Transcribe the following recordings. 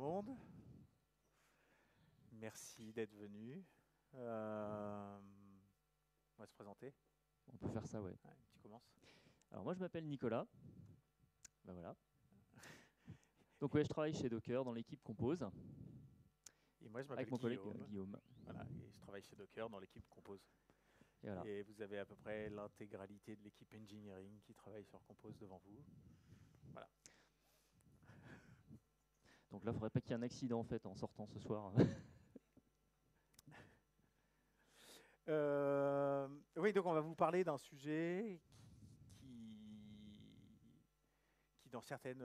monde. Merci d'être venu. On va se présenter. On peut faire ça, ouais. Ouais, tu commences. Alors moi je m'appelle Nicolas. Ben voilà. Donc ouais, je travaille chez Docker dans l'équipe Compose Et moi, je m'appelle avec mon collègue Guillaume. Guillaume. Voilà, et je travaille chez Docker dans l'équipe Compose. Et voilà. Et vous avez à peu près l'intégralité de l'équipe engineering qui travaille sur Compose devant vous. Voilà. Donc là, il faudrait pas qu'il y ait un accident en fait en sortant ce soir. Oui, donc on va vous parler d'un sujet qui dans certaines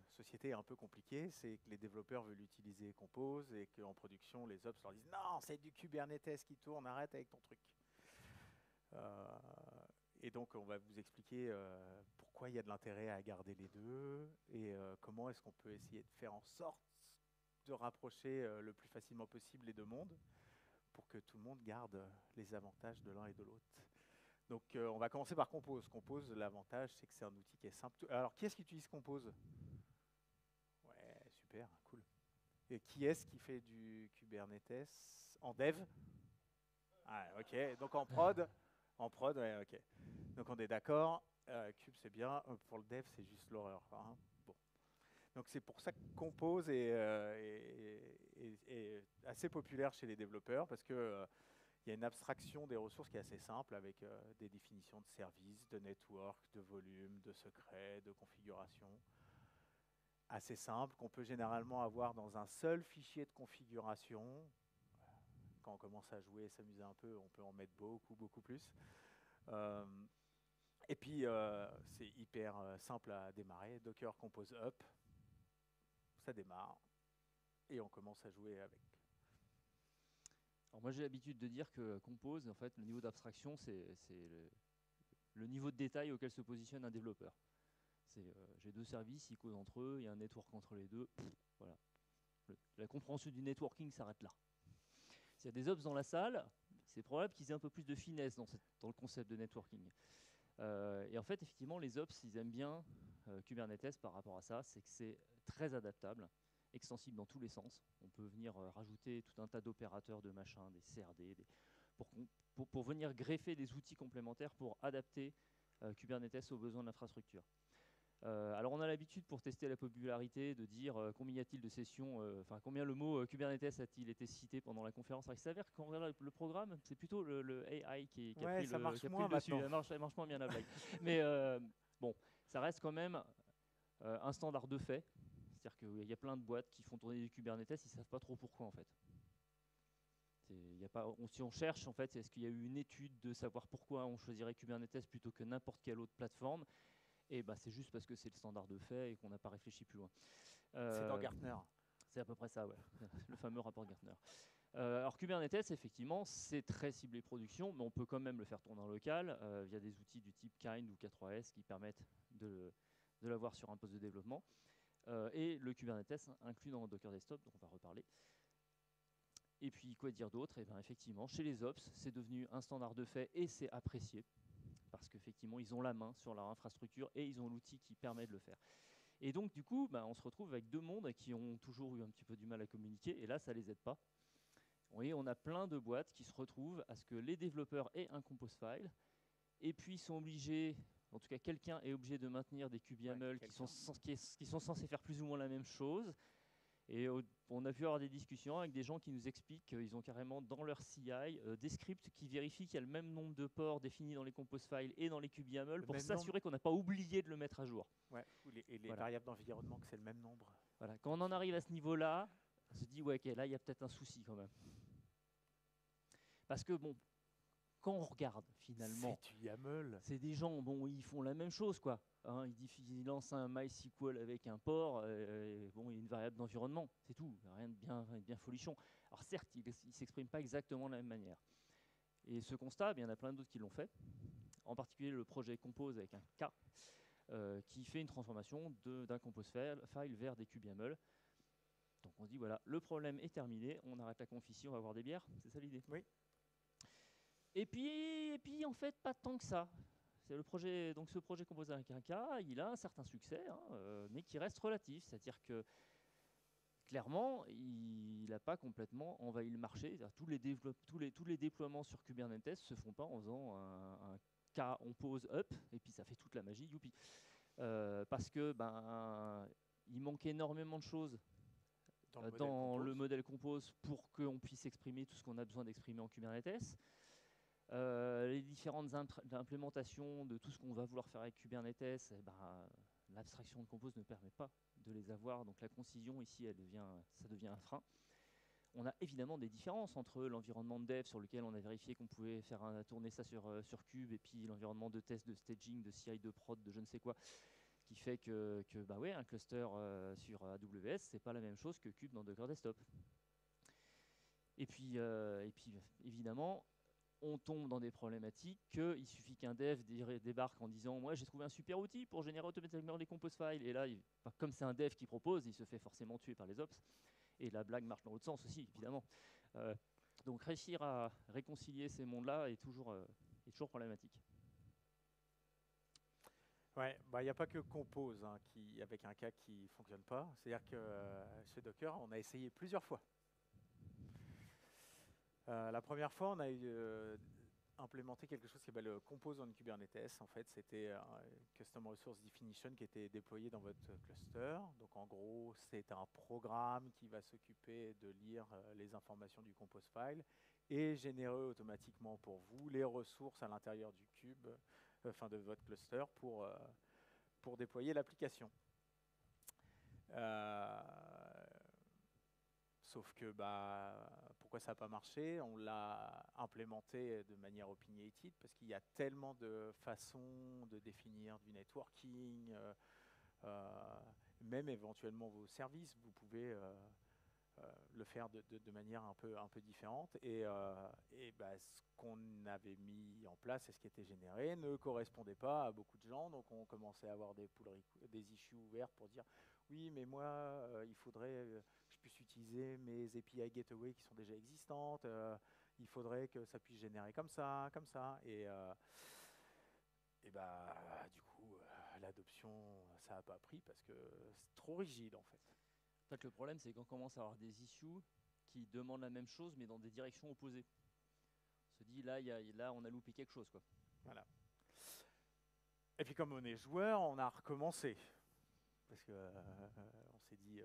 sociétés est un peu compliqué, c'est que les développeurs veulent utiliser Compose et qu'en production, les ops leur disent non, c'est du Kubernetes qui tourne, arrête avec ton truc. Et donc, on va vous expliquer pourquoi il y a de l'intérêt à garder les deux et comment est-ce qu'on peut essayer de faire en sorte de rapprocher le plus facilement possible les deux mondes pour que tout le monde garde les avantages de l'un et de l'autre. Donc, on va commencer par Compose. Compose, l'avantage, c'est que c'est un outil qui est simple. Alors, qui est-ce qui utilise Compose? Ouais, super, cool. Et qui est-ce qui fait du Kubernetes en dev? Ah, ok. Donc, en prod, ouais, ok. Donc, on est d'accord. Kube, c'est bien. Pour le dev, c'est juste l'horreur. Hein. Bon. Donc, c'est pour ça que Compose est assez populaire chez les développeurs parce que il y a une abstraction des ressources qui est assez simple avec des définitions de services, de network, de volume, de secret, de configuration. Assez simple, qu'on peut généralement avoir dans un seul fichier de configuration. Quand on commence à jouer et s'amuser un peu, on peut en mettre beaucoup, beaucoup plus. Et puis, c'est hyper simple à démarrer. Docker Compose Up, ça démarre et on commence à jouer avec. Alors moi j'ai l'habitude de dire que Compose, en fait, le niveau d'abstraction, c'est le niveau de détail auquel se positionne un développeur. J'ai deux services, ils causent entre eux, il y a un network entre les deux. Voilà. La compréhension du networking s'arrête là. S'il y a des ops dans la salle, c'est probable qu'ils aient un peu plus de finesse dans le concept de networking. Et en fait, effectivement, les ops, ils aiment bien Kubernetes par rapport à ça, c'est que c'est très adaptable, extensible dans tous les sens. On peut venir rajouter tout un tas d'opérateurs, de machins, des CRD, pour venir greffer des outils complémentaires pour adapter Kubernetes aux besoins de l'infrastructure. Alors on a l'habitude pour tester la popularité de dire combien y a-t-il de sessions, combien le mot Kubernetes a-t-il été cité pendant la conférence. Alors il s'avère que quand on regarde le programme, c'est plutôt le AI qui a Ouais, pris ça marche le moins dessus. maintenant. Elle marche moins bien la blague. Mais bon, ça reste quand même un standard de fait. C'est-à-dire qu'il y a plein de boîtes qui font tourner du Kubernetes, ils ne savent pas trop pourquoi en fait. Si on cherche en fait, est-ce qu'il y a eu une étude de savoir pourquoi on choisirait Kubernetes plutôt que n'importe quelle autre plateforme? Et bah, c'est juste parce que c'est le standard de fait et qu'on n'a pas réfléchi plus loin. C'est dans Gartner. C'est à peu près ça, ouais. Le fameux rapport Gartner. Alors Kubernetes, effectivement, c'est très ciblé production, mais on peut quand même le faire tourner en local via des outils du type Kind ou K3s qui permettent de l'avoir sur un poste de développement. Et le Kubernetes inclus dans Docker Desktop, dont on va reparler. Et puis, quoi dire d'autre? Et bien, effectivement, chez les ops, c'est devenu un standard de fait et c'est apprécié parce qu'effectivement, ils ont la main sur leur infrastructure et ils ont l'outil qui permet de le faire. Et donc, du coup, on se retrouve avec deux mondes qui ont toujours eu un petit peu du mal à communiquer, et là, ça ne les aide pas. Vous voyez, on a plein de boîtes qui se retrouvent à ce que les développeurs aient un compose file, et puis sont obligés, en tout cas, quelqu'un est obligé de maintenir des kubeyaml qui sont censés faire plus ou moins la même chose. Et on a pu avoir des discussions avec des gens qui nous expliquent qu'ils ont carrément dans leur CI des scripts qui vérifient qu'il y a le même nombre de ports définis dans les compose files et dans les kubeyaml pour s'assurer qu'on n'a pas oublié de le mettre à jour. Ouais, et les Voilà. variables d'environnement, que c'est le même nombre. Voilà. Quand on en arrive à ce niveau-là, on se dit ouais, ok, là il y a peut-être un souci quand même. Parce que bon, quand on regarde finalement, c'est du YAML. C'est des gens, bon, ils font la même chose quoi. Hein, ils lancent un MySQL avec un port, bon, il y a une variable d'environnement, c'est tout, rien de bien folichon. Alors certes, ils ne s'expriment pas exactement de la même manière. Et ce constat, il y en a plein d'autres qui l'ont fait, en particulier le projet Compose avec un K, qui fait une transformation d'un compose file vers des kubeyaml. Donc on se dit, voilà, le problème est terminé, on arrête la conf ici, on va boire des bières, c'est ça l'idée. Oui. Et puis, en fait, pas tant que ça. C'est le projet, donc ce projet Compose avec un K, il a un certain succès, hein, mais qui reste relatif. C'est-à-dire que clairement, il n'a pas complètement envahi le marché. Tous les déploiements sur Kubernetes ne se font pas en faisant un K on pose up et puis ça fait toute la magie, youpi. Parce que il manque énormément de choses dans le modèle Compose pour qu'on puisse exprimer tout ce qu'on a besoin d'exprimer en Kubernetes. Les différentes implémentations de tout ce qu'on va vouloir faire avec Kubernetes, l'abstraction de Compose ne permet pas de les avoir, donc la concision ici, ça devient un frein. On a évidemment des différences entre l'environnement de dev sur lequel on a vérifié qu'on pouvait faire tourner ça sur Kube et puis l'environnement de test, de staging, de CI, de prod, de je ne sais quoi, qui fait que un cluster sur AWS, c'est pas la même chose que Kube dans Docker Desktop. Et puis évidemment, on tombe dans des problématiques qu'il suffit qu'un dev débarque en disant « Moi, j'ai trouvé un super outil pour générer automatiquement les compose files. » Et là, comme c'est un dev qui propose, il se fait forcément tuer par les ops. Et la blague marche dans l'autre sens aussi, évidemment. Donc, réussir à réconcilier ces mondes-là est toujours problématique. Ouais, il n'y a pas que Compose avec un cas qui ne fonctionne pas. C'est-à-dire que chez Docker, on a essayé plusieurs fois. La première fois, on a implémenté quelque chose qui s'appelle Compose on Kubernetes. En fait, c'était un Custom Resource Definition qui était déployé dans votre cluster. Donc, en gros, c'est un programme qui va s'occuper de lire les informations du compose file et générer automatiquement pour vous les ressources à l'intérieur du cube, de votre cluster pour déployer l'application. Sauf que pourquoi ça n'a pas marché? On l'a implémenté de manière opinionated parce qu'il y a tellement de façons de définir du networking, même éventuellement vos services, vous pouvez le faire de manière un peu différente. Et ce qu'on avait mis en place et ce qui était généré ne correspondait pas à beaucoup de gens. Donc on commençait à avoir des issues ouvertes pour dire oui, mais moi, il faudrait que je puisse utiliser mes API Gateway qui sont déjà existantes. Il faudrait que ça puisse générer comme ça. Et du coup, l'adoption, ça n'a pas pris parce que c'est trop rigide en fait. En fait, le problème, c'est qu'on commence à avoir des issues qui demandent la même chose, mais dans des directions opposées. On se dit, là on a loupé quelque chose, quoi. Voilà. Et puis, comme on est joueur, on a recommencé. Parce que on s'est dit...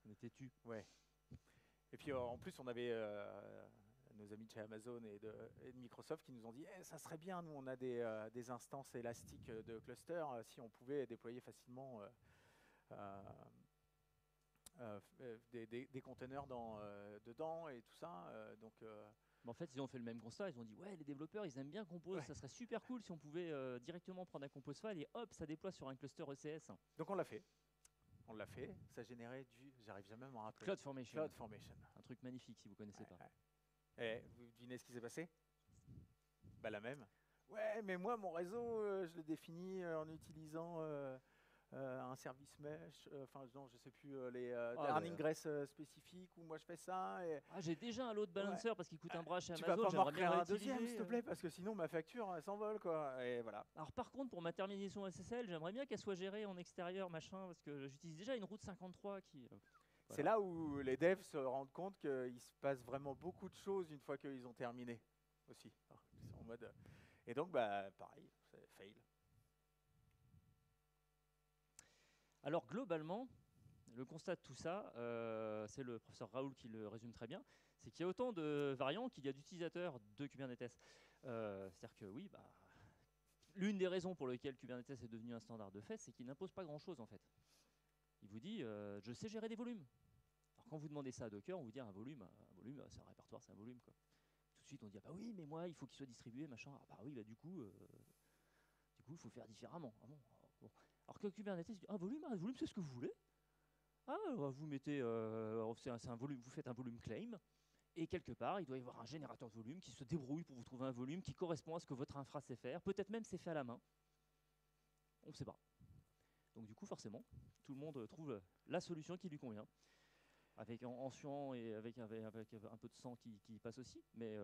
on était têtu. Ouais. Et puis, en plus, on avait nos amis de chez Amazon et de Microsoft qui nous ont dit ça serait bien, nous, on a des instances élastiques de cluster, si on pouvait déployer facilement... des containers dedans et tout ça. En fait, ils ont fait le même constat. Ils ont dit ouais, les développeurs, ils aiment bien Compose. Ouais. Ça serait super cool si on pouvait directement prendre un Compose file et hop, ça déploie sur un cluster ECS. Donc on l'a fait. Ça générait j'arrive jamais à m'en rappeler. CloudFormation. Un truc magnifique si vous connaissez pas. Ouais. Et vous devinez ce qui s'est passé? La même. Ouais, mais moi, mon réseau, je le définis en utilisant... un service mesh, non, je sais plus, les ingress spécifiques où moi je fais ça. Et j'ai déjà un load balancer parce qu'il coûte un bras chez Amazon. Tu vas pas m'en créer un deuxième, s'il te plaît, parce que sinon ma facture elle s'envole, quoi. Et voilà. Alors par contre, pour ma terminaison SSL, j'aimerais bien qu'elle soit gérée en extérieur, machin, parce que j'utilise déjà une route 53 qui. Voilà. C'est là où les devs se rendent compte qu'il se passe vraiment beaucoup de choses une fois qu'ils ont terminé aussi. Alors, ils sont en mode. Et donc, pareil, c'est fail. Alors globalement, le constat de tout ça, c'est le professeur Raoul qui le résume très bien, c'est qu'il y a autant de variants qu'il y a d'utilisateurs de Kubernetes. C'est-à-dire que oui, l'une des raisons pour lesquelles Kubernetes est devenu un standard de fait, c'est qu'il n'impose pas grand-chose en fait. Il vous dit, je sais gérer des volumes. Alors quand vous demandez ça à Docker, on vous dit un volume, c'est un répertoire, c'est un volume, quoi. Tout de suite, on dit, oui, mais moi, il faut qu'il soit distribué, machin. Du coup, il faut faire différemment. Ah bon. Alors que Kubernetes dit un volume, c'est ce que vous voulez. Vous mettez, c'est un volume, vous faites un volume claim, et quelque part, il doit y avoir un générateur de volume qui se débrouille pour vous trouver un volume qui correspond à ce que votre infra sait faire. Peut-être même c'est fait à la main. On ne sait pas. Donc du coup, forcément, tout le monde trouve la solution qui lui convient, en suant et avec un peu de sang qui passe aussi. Mais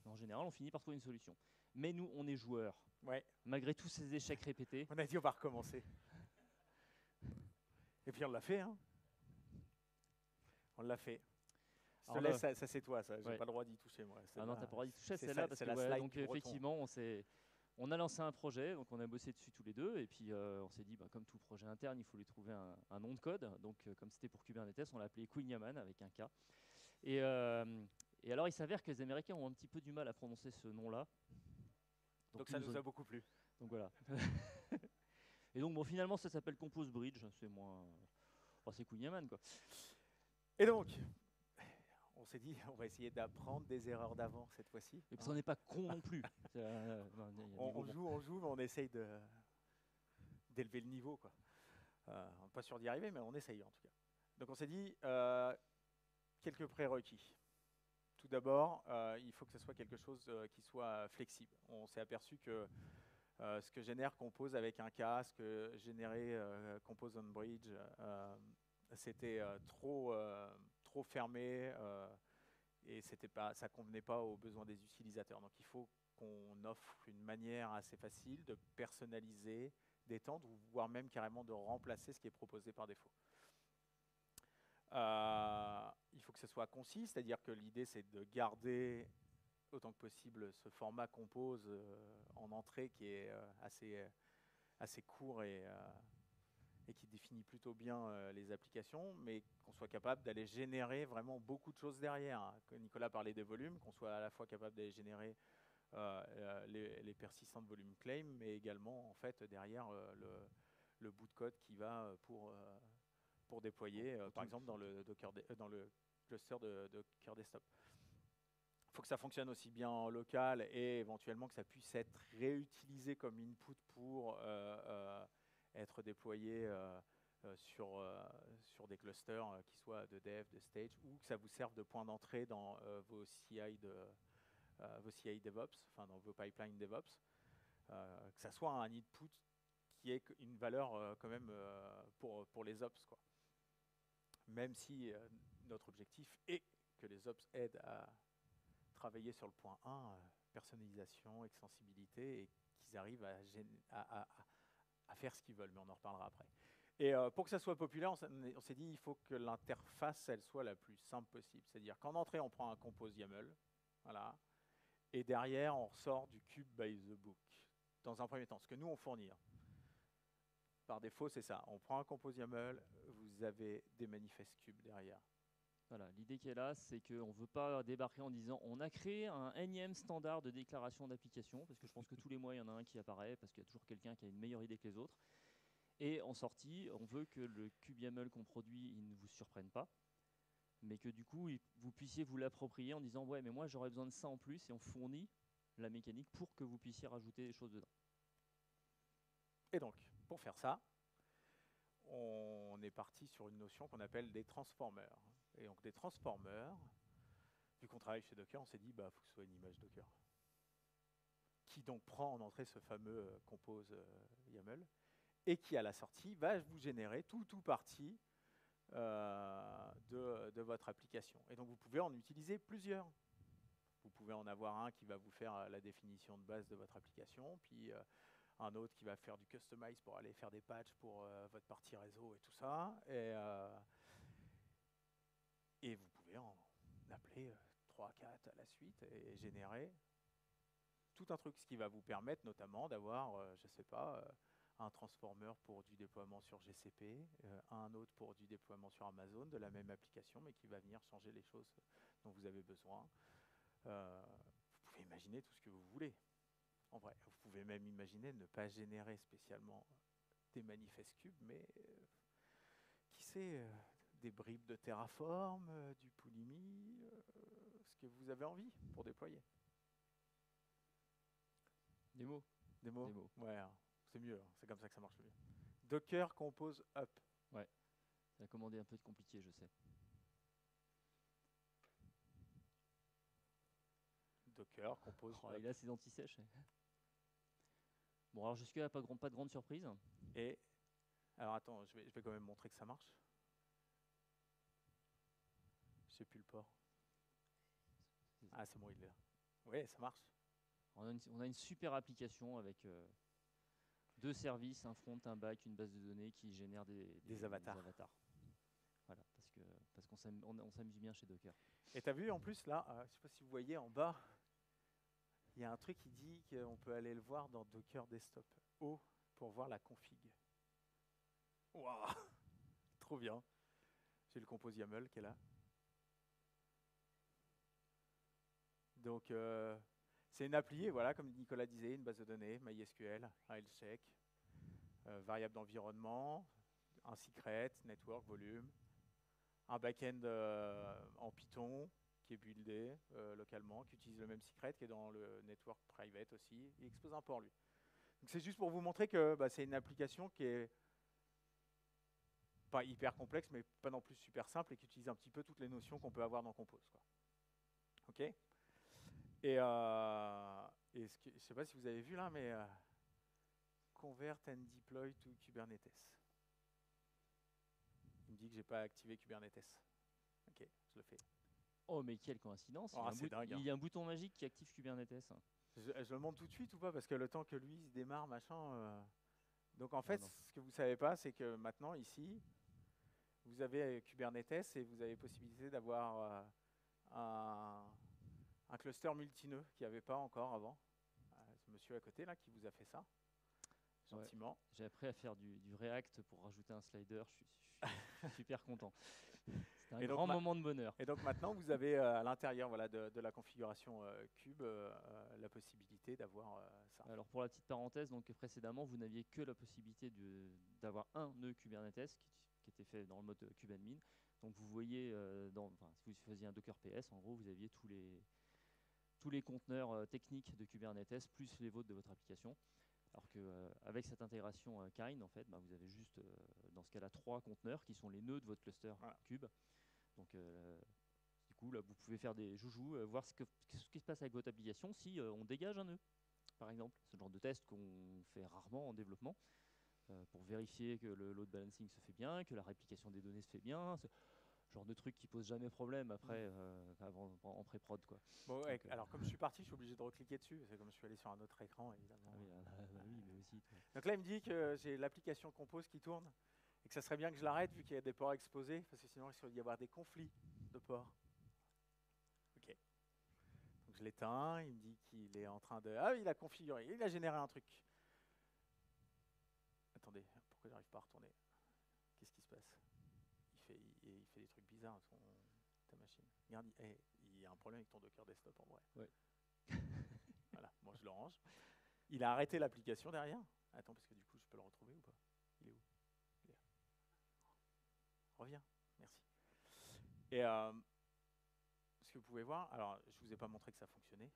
en général, on finit par trouver une solution. Mais nous, on est joueurs. Ouais. Malgré tous ces échecs répétés. On a dit on va recommencer. Et puis on l'a fait. On l'a fait. Je te Alors laisse, ça c'est toi, ça. J'ai Ouais. pas le droit d'y toucher, moi. Ah non, t'as pas le droit d'y toucher c'est celle-là ça- parce c'est que la ouais, slide donc du breton. effectivement, on a lancé un projet, donc on a bossé dessus tous les deux, et puis on s'est dit, bah, comme tout projet interne, il faut lui trouver un nom de code. Donc comme c'était pour Kubernetes, on l'a appelé Queen Yaman avec un K. Et alors il s'avère que les Américains ont un petit peu du mal à prononcer ce nom-là. Donc ça ils nous ont- a beaucoup plu. Donc voilà. Et donc bon, finalement ça s'appelle Compose Bridge, c'est moins, enfin, c'est Queen Yaman quoi. Et donc, on s'est dit, on va essayer d'apprendre des erreurs d'avant cette fois-ci. Et puis on n'est pas con non plus. Non, il y a un niveau bon. On joue, mais on essaye d'élever le niveau, quoi. On n'est pas sûr d'y arriver, mais on essaye en tout cas. Donc on s'est dit, quelques prérequis. Tout d'abord, il faut que ce soit quelque chose qui soit flexible. On s'est aperçu que ce que génère Compose avec un K, ce que générait Compose on Bridge, c'était trop fermé et ça convenait pas aux besoins des utilisateurs. Donc il faut qu'on offre une manière assez facile de personnaliser, d'étendre, voire même carrément de remplacer ce qui est proposé par défaut. Il faut que ce soit concis, c'est-à-dire que l'idée c'est de garder autant que possible ce format Compose en entrée qui est assez court et qui définit plutôt bien les applications, mais qu'on soit capable d'aller générer vraiment beaucoup de choses derrière. Nicolas parlait des volumes, qu'on soit à la fois capable d'aller générer les persistants de volume claim, mais également en fait derrière le bout de code qui va pour déployer, par exemple dans le cluster de Docker Desktop. Il faut que ça fonctionne aussi bien en local et éventuellement que ça puisse être réutilisé comme input pour être déployé sur des clusters qui soient de dev, de stage, ou que ça vous serve de point d'entrée dans vos CI DevOps, enfin dans vos pipelines DevOps, que ça soit un input qui ait une valeur quand même pour les ops, quoi. Même si notre objectif est que les ops aident à travailler sur le point 1, personnalisation, extensibilité, et qu'ils arrivent à faire ce qu'ils veulent, mais on en reparlera après. Et pour que ça soit populaire, on s'est dit il faut que l'interface elle soit la plus simple possible. C'est-à-dire qu'en entrée, on prend un compose YAML, voilà, et derrière, on ressort du cube by the book. Dans un premier temps, ce que nous, on fournit. Par défaut, c'est ça. On prend un compose YAML, vous avez des manifestes cubes derrière. Voilà, l'idée qui est là, c'est qu'on ne veut pas débarquer en disant on a créé un énième standard de déclaration d'application, parce que je pense que tous les mois, il y en a un qui apparaît, parce qu'il y a toujours quelqu'un qui a une meilleure idée que les autres. Et en sortie, on veut que le cube YAML qu'on produit, il ne vous surprenne pas, mais que du coup, vous puissiez vous l'approprier en disant ouais, mais moi, j'aurais besoin de ça en plus, et on fournit la mécanique pour que vous puissiez rajouter des choses dedans. Et donc, pour faire ça, on est parti sur une notion qu'on appelle des transformers. Et donc des transformers, vu qu'on travaille chez Docker, on s'est dit, bah, faut que ce soit une image Docker. Qui donc prend en entrée ce fameux compose YAML, et qui à la sortie va vous générer tout parti de votre application. Et donc vous pouvez en utiliser plusieurs. Vous pouvez en avoir un qui va vous faire la définition de base de votre application, puis un autre qui va faire du customize pour aller faire des patchs pour votre partie réseau et tout ça. Et vous pouvez en appeler 3, 4 à la suite et générer tout un truc, ce qui va vous permettre notamment d'avoir, je ne sais pas, un transformer pour du déploiement sur GCP, un autre pour du déploiement sur Amazon, de la même application, mais qui va venir changer les choses dont vous avez besoin. Vous pouvez imaginer tout ce que vous voulez. En vrai, vous pouvez même imaginer ne pas générer spécialement des manifestes cubes, mais qui sait, des bribes de Terraform, du Pulumi, ce que vous avez envie pour déployer. Des mots. Des mots. Ouais, c'est mieux, c'est comme ça que ça marche mieux. Docker Compose Up. Ouais, ça a commandé un peu compliqué, je sais. Docker Compose Up. Et là, c'est anti-sèche. Bon, alors jusque-là, pas de grande surprise. Et, alors attends, je vais quand même montrer que ça marche. Je sais plus le port. Ah, c'est bon, il est là. Oui, ça marche. On a une super application avec 2 services, un front, un back, une base de données qui génère des avatars. Voilà, parce qu'on on s'amuse bien chez Docker. Et tu as vu en plus là, je ne sais pas si vous voyez en bas, il y a un truc qui dit qu'on peut aller le voir dans Docker Desktop O pour voir la config. Waouh, trop bien. J'ai le compose YAML qui est là. Donc, c'est une appli, et voilà, comme Nicolas disait, une base de données, MySQL, un health check, variable d'environnement, un secret, network, volume, un back-end en Python qui est buildé localement, qui utilise le même secret, qui est dans le network private aussi, et expose un port lui. Donc c'est juste pour vous montrer que c'est une application qui est pas hyper complexe, mais pas non plus super simple, et qui utilise un petit peu toutes les notions qu'on peut avoir dans Compose, quoi. Ok ? Et je ne sais pas si vous avez vu là, mais convert and deploy to Kubernetes. Il me dit que j'ai pas activé Kubernetes. Ok, je le fais. Oh, mais quelle coïncidence! Oh, c'est dingue, hein. Il y a un bouton magique qui active Kubernetes. Je le montre tout de suite ou pas? Parce que le temps que lui il se démarre, machin. Donc en fait, ce que vous savez pas, c'est que maintenant ici, vous avez Kubernetes et vous avez possibilité d'avoir un cluster multinœud qu'il n'y avait pas encore avant. Ce monsieur à côté là qui vous a fait ça, gentiment. Ouais, j'ai appris à faire du React pour rajouter un slider, je suis super content. C'est un grand moment de bonheur. Et donc maintenant vous avez à l'intérieur voilà, de la configuration Kube la possibilité d'avoir ça. Alors pour la petite parenthèse, donc précédemment vous n'aviez que la possibilité d'avoir un nœud Kubernetes qui était fait dans le mode kubeadmin. Donc vous voyez, si vous faisiez un Docker PS, en gros vous aviez tous les conteneurs techniques de Kubernetes plus les vôtres de votre application. Alors qu'avec cette intégration Kine, en fait, vous avez juste, dans ce cas-là, 3 conteneurs qui sont les nœuds de votre cluster Kube. Donc, du coup, là, vous pouvez faire des joujoux, voir ce qui se passe avec votre application si on dégage un nœud, par exemple. C'est le genre de test qu'on fait rarement en développement pour vérifier que le load balancing se fait bien, que la réplication des données se fait bien. Genre de truc qui pose jamais problème après en pré-prod, quoi. Bon, ouais, alors comme je suis parti, je suis obligé de recliquer dessus. C'est comme je suis allé sur un autre écran, évidemment. Oui, mais aussi. Donc là, il me dit que j'ai l'application Compose qui tourne et que ça serait bien que je l'arrête vu qu'il y a des ports exposés, parce que sinon il risque d'y avoir des conflits de ports. Ok. Donc je l'éteins. Il me dit qu'il est en train de. Ah, il a configuré, il a généré un truc. Attendez, pourquoi j'arrive pas à retourner? Qu'est-ce qui se passe? Il fait des trucs bizarres à ta machine. Regarde, il y a un problème avec ton Docker Desktop en vrai. Ouais. Voilà, moi je le range. Il a arrêté l'application derrière. Attends, parce que du coup, je peux le retrouver ou pas? Il est où? Il est là. Reviens, merci. Et ce que vous pouvez voir, alors je vous ai pas montré que ça fonctionnait.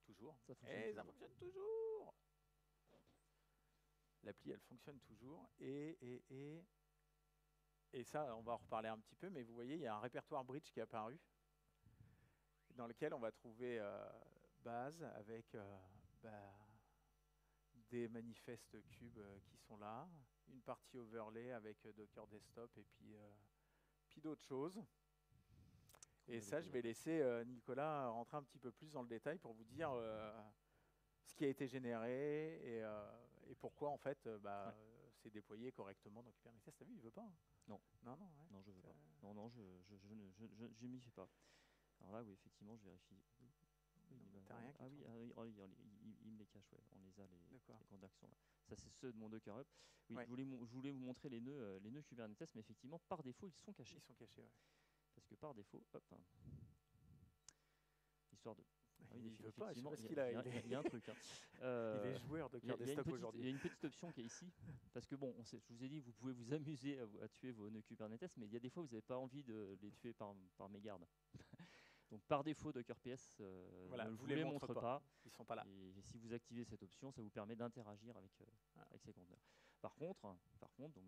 Toujours. Ça fonctionne toujours. L'appli, elle fonctionne toujours. Et ça, on va en reparler un petit peu, mais vous voyez, il y a un répertoire bridge qui est apparu, dans lequel on va trouver base avec des manifestes Kube qui sont là, une partie overlay avec Docker Desktop et puis d'autres choses. Et ça, je vais laisser Nicolas rentrer un petit peu plus dans le détail pour vous dire ce qui a été généré et pourquoi en fait c'est déployé correctement dans Kubernetes. T'as vu, il veut pas. Non. Non, je veux pas. Non, je m'y fais pas. Alors là, oui, effectivement, je vérifie. Oui, rien il me les cache, ouais. On les a, les contacts sont là. Ça, c'est ceux de mon Docker Hub. Oui, ouais. je voulais vous montrer les nœuds Kubernetes, mais effectivement, par défaut, ils sont cachés. Ils sont cachés, ouais. Parce que par défaut, histoire de... Il veut pas, je sais pas ce qu'il a. Il y a un truc. Hein. Il est joueur de Docker Desktop aujourd'hui. Il y a une petite option qui est ici, parce que bon, je vous ai dit, vous pouvez vous amuser à tuer vos nœuds Kubernetes, mais il y a des fois, vous n'avez pas envie de les tuer par mégarde. Donc par défaut, Docker PS ne vous les montre pas. Ils sont pas là. Et si vous activez cette option, ça vous permet d'interagir avec ces conteneurs. Par contre, donc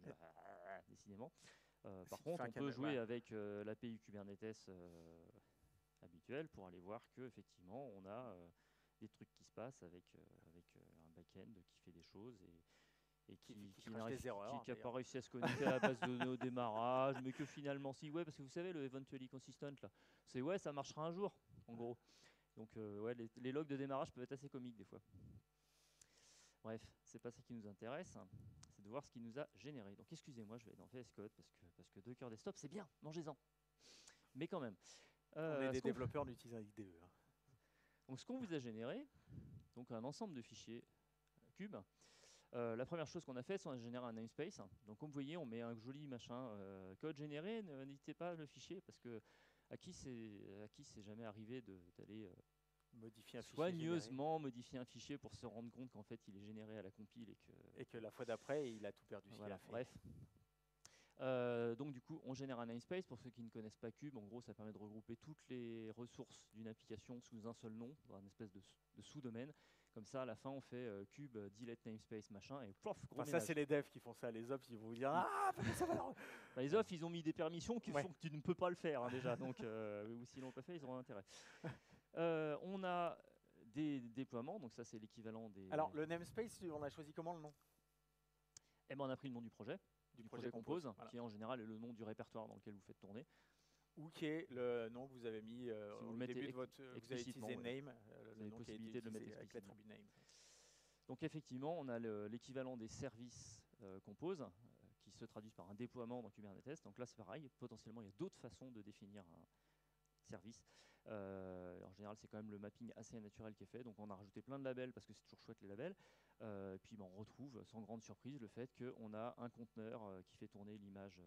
décidément, on peut jouer avec l'API Kubernetes habituelle pour aller voir que effectivement on a des trucs qui se passent avec un back-end qui fait des choses et qui n'a pas réussi à se connecter à la base de données au démarrage, mais que finalement si, ouais, parce que vous savez le eventually consistent là, c'est ouais, ça marchera un jour en gros. Donc ouais, les logs de démarrage peuvent être assez comiques des fois. Bref, c'est pas ça qui nous intéresse. c'est de voir ce qu'il nous a généré. Donc excusez-moi, je vais aller dans VS Code parce que Docker Desktop, c'est bien, mangez-en. Mais quand même. On est des développeurs, on utilise un IDE. Hein. Donc ce qu'on vous a généré, donc un ensemble de fichiers cube. La première chose qu'on a fait, c'est qu'on a généré un namespace. Donc comme vous voyez, on met un joli machin code généré. N'hésitez pas à le fichier parce que à qui c'est jamais arrivé d'aller modifier un soigneusement modifier un fichier pour se rendre compte qu'en fait il est généré à la compile et que la fois d'après il a tout perdu. Voilà, bref. Donc du coup, on génère un namespace. Pour ceux qui ne connaissent pas Cube, en gros, ça permet de regrouper toutes les ressources d'une application sous un seul nom, dans une espèce de sous-domaine. Comme ça, à la fin, on fait cube delete namespace machin et plof, gros ça, c'est les devs qui font ça. Les ops, ils vont vous dire ah, ça va. Enfin, les ops, ils ont mis des permissions qui font que tu ne peux pas le faire hein, déjà. Donc, ou s'ils l'ont pas fait, ils auront intérêt. On a des déploiements. Donc ça, c'est l'équivalent des. Alors, le namespace, on a choisi comment le nom? Eh ben, on a pris le nom du projet. Du projet Compose, voilà. qui en général est le nom du répertoire dans lequel vous faites tourner. Ou qui est le nom que vous avez mis si vous au le début de votre... Vous avez utilisé name, le nom qui a été utilisé de le mettre avec l'attribut name. Donc effectivement, on a l'équivalent des services Compose, qui se traduisent par un déploiement dans Kubernetes. Donc là, c'est pareil, potentiellement, il y a d'autres façons de définir un service. En général, c'est quand même le mapping assez naturel qui est fait. Donc on a rajouté plein de labels, parce que c'est toujours chouette les labels. Puis on retrouve, sans grande surprise, le fait qu'on a un conteneur qui fait tourner l'image